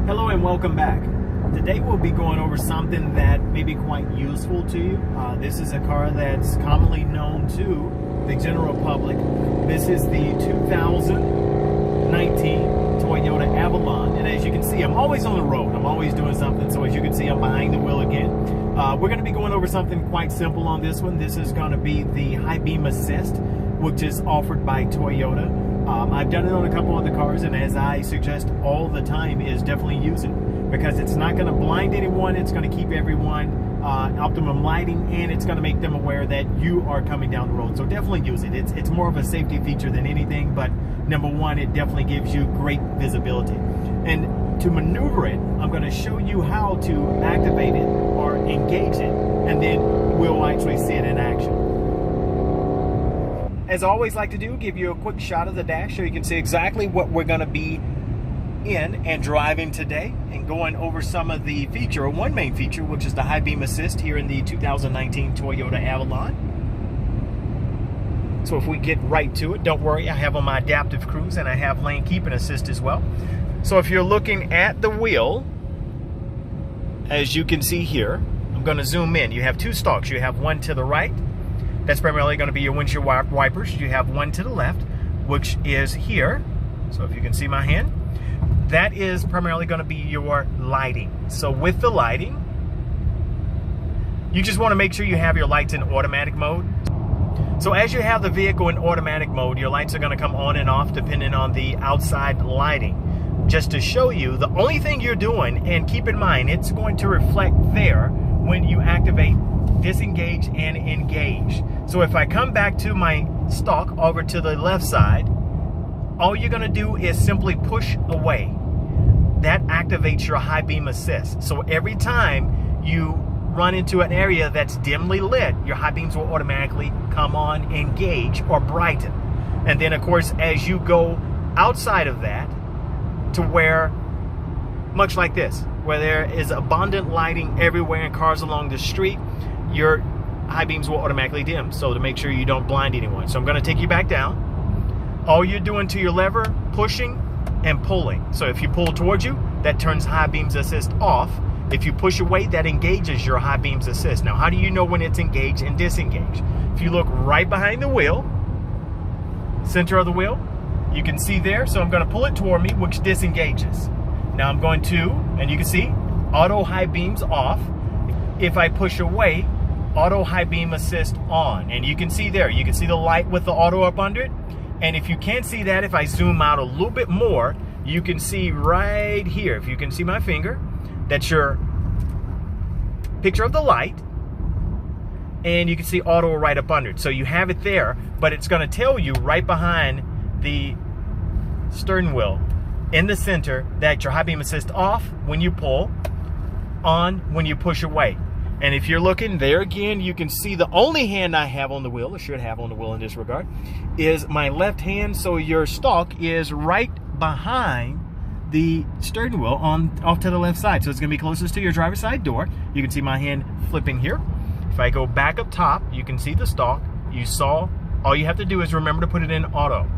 Hello and welcome back. Today we'll be going over something that may be quite useful to you. This is a car that's commonly known to the general public. This is the 2019 Toyota Avalon, and as you can see, I'm always on the road. I'm always doing something, so as you can see, I'm behind the wheel again. We're going to be going over something quite simple on this one. This is going to be the Highbeam Assist, which is offered by Toyota. I've done it on a couple of the cars, and as I suggest all the time, is definitely use it because it's not going to blind anyone. It's going to keep everyone optimum lighting, and it's going to make them aware that you are coming down the road. So definitely use it. It's more of a safety feature than anything, but number one, it definitely gives you great visibility. And to maneuver it, I'm going to show you how to activate it or engage it, and then we'll actually see it in action. As I always like to do, give you a quick shot of the dash so you can see exactly what we're going to be in and driving today, and going over some of the feature, or one main feature, which is the Highbeam Assist here in the 2019 Toyota Avalon. So if we get right to it, don't worry, I have on my adaptive cruise and I have lane keeping assist as well. So if you're looking at the wheel, as you can see here, I'm going to zoom in. You have two stalks. You have one to the right. That's primarily going to be your windshield wipers. You have one to the left, which is here. So if you can see my hand, that is primarily going to be your lighting. So with the lighting, you just want to make sure you have your lights in automatic mode. So as you have the vehicle in automatic mode, your lights are going to come on and off depending on the outside lighting. Just to show you, the only thing you're doing, and keep in mind, it's going to reflect there when you activate disengage and engage. So if I come back to my stalk over to the left side, all you're going to do is simply push away. That activates your Highbeam Assist. So every time you run into an area that's dimly lit, your high beams will automatically come on, engage, or brighten. And then of course, as you go outside of that to where, much like this, where there is abundant lighting everywhere and cars along the street, your high beams will automatically dim, so to make sure you don't blind anyone. So I'm going to take you back down. All you're doing to your lever, pushing and pulling. So if you pull towards you, that turns high beams assist off. If you push away, that engages your high beams assist. Now, how do you know when it's engaged and disengaged? If you look right behind the wheel, center of the wheel, you can see there. So I'm going to pull it toward me, which disengages. Now I'm going to, and you can see, auto high beams off. If I push away, auto high beam assist on. And you can see there, you can see the light with the auto up under it. And if you can't see that, if I zoom out a little bit more, you can see right here, if you can see my finger, that's your picture of the light. And you can see auto right up under it. So you have it there, but it's going to tell you right behind the steering wheel in the center that your high beam assist off when you pull, on when you push away. And if you're looking there again, you can see the only hand I have on the wheel, or should have on the wheel in this regard, is my left hand. So your stalk is right behind the steering wheel off to the left side. So it's going to be closest to your driver's side door. You can see my hand flipping here. If I go back up top, you can see the stalk. You saw, all you have to do is remember to put it in auto.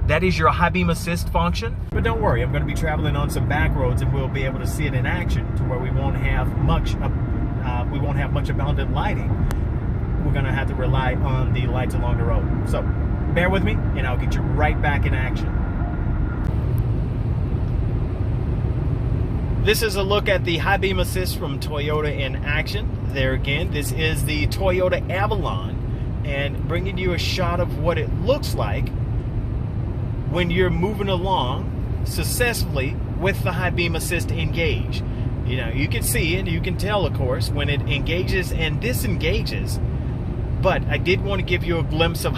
That is your high beam assist function. But don't worry, I'm going to be traveling on some back roads and we'll be able to see it in action to where we won't have much abundant lighting. We're going to have to rely on the lights along the road. So bear with me and I'll get you right back in action. This is a look at the Highbeam Assist from Toyota in action. There again, this is the Toyota Avalon, and bringing you a shot of what it looks like when you're moving along successfully with the Highbeam Assist engage. You know, you can see and you can tell, of course, when it engages and disengages, but I did want to give you a glimpse of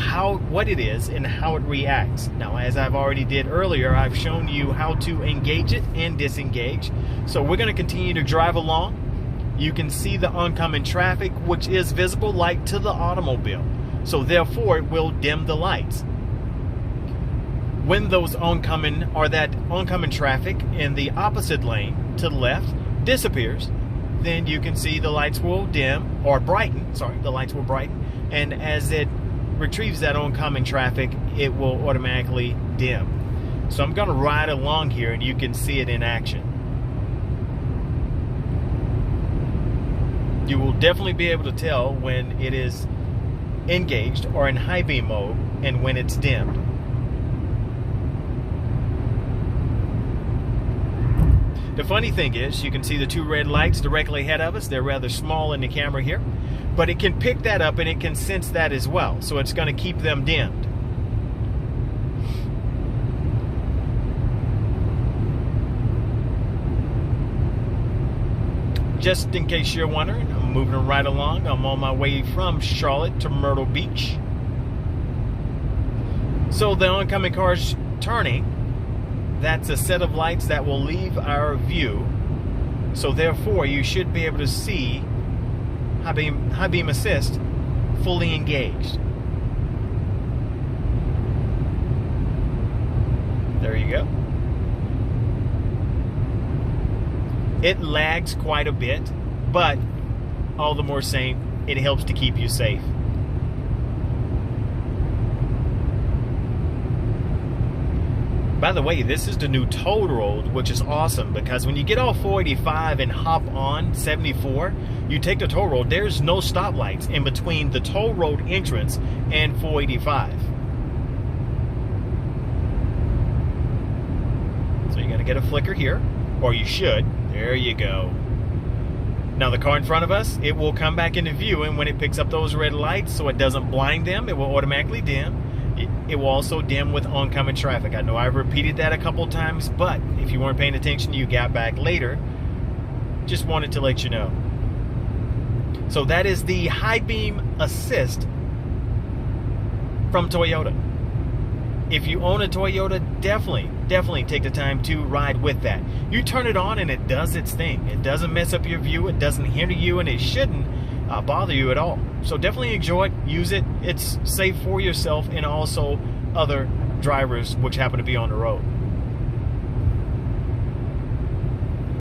what it is and how it reacts. Now, as I've already did earlier, I've shown you how to engage it and disengage. So we're going to continue to drive along. You can see the oncoming traffic, which is visible light to the automobile. So therefore, it will dim the lights. When those oncoming, or that oncoming traffic in the opposite lane to the left disappears, then you can see the lights will dim, or brighten, sorry, the lights will brighten. And as it retrieves that oncoming traffic, it will automatically dim. So I'm going to ride along here and you can see it in action. You will definitely be able to tell when it is engaged or in high beam mode and when it's dimmed. The funny thing is, you can see the two red lights directly ahead of us. They're rather small in the camera here, but it can pick that up and it can sense that as well. So it's going to keep them dimmed. Just in case you're wondering, I'm moving right along. I'm on my way from Charlotte to Myrtle Beach. So the oncoming car's turning. That's a set of lights that will leave our view. So therefore, you should be able to see Highbeam Assist fully engaged. There you go. It lags quite a bit, but all the more saying, it helps to keep you safe. By the way, this is the new toll road, which is awesome because when you get off 485 and hop on 74, you take the toll road, there's no stoplights in between the toll road entrance and 485. So you're gonna get a flicker here, or you should. There you go. Now the car in front of us, it will come back into view, and when it picks up those red lights so it doesn't blind them, it will automatically dim. It will also dim with oncoming traffic. I know I've repeated that a couple times, but if you weren't paying attention, you got back later. Just wanted to let you know. So that is the Highbeam Assist from Toyota. If you own a Toyota, definitely take the time to ride with that. You turn it on and it does its thing. It doesn't mess up your view, it doesn't hinder you, and it shouldn't bother you at all. So definitely enjoy it, use it. It's safe for yourself and also other drivers which happen to be on the road.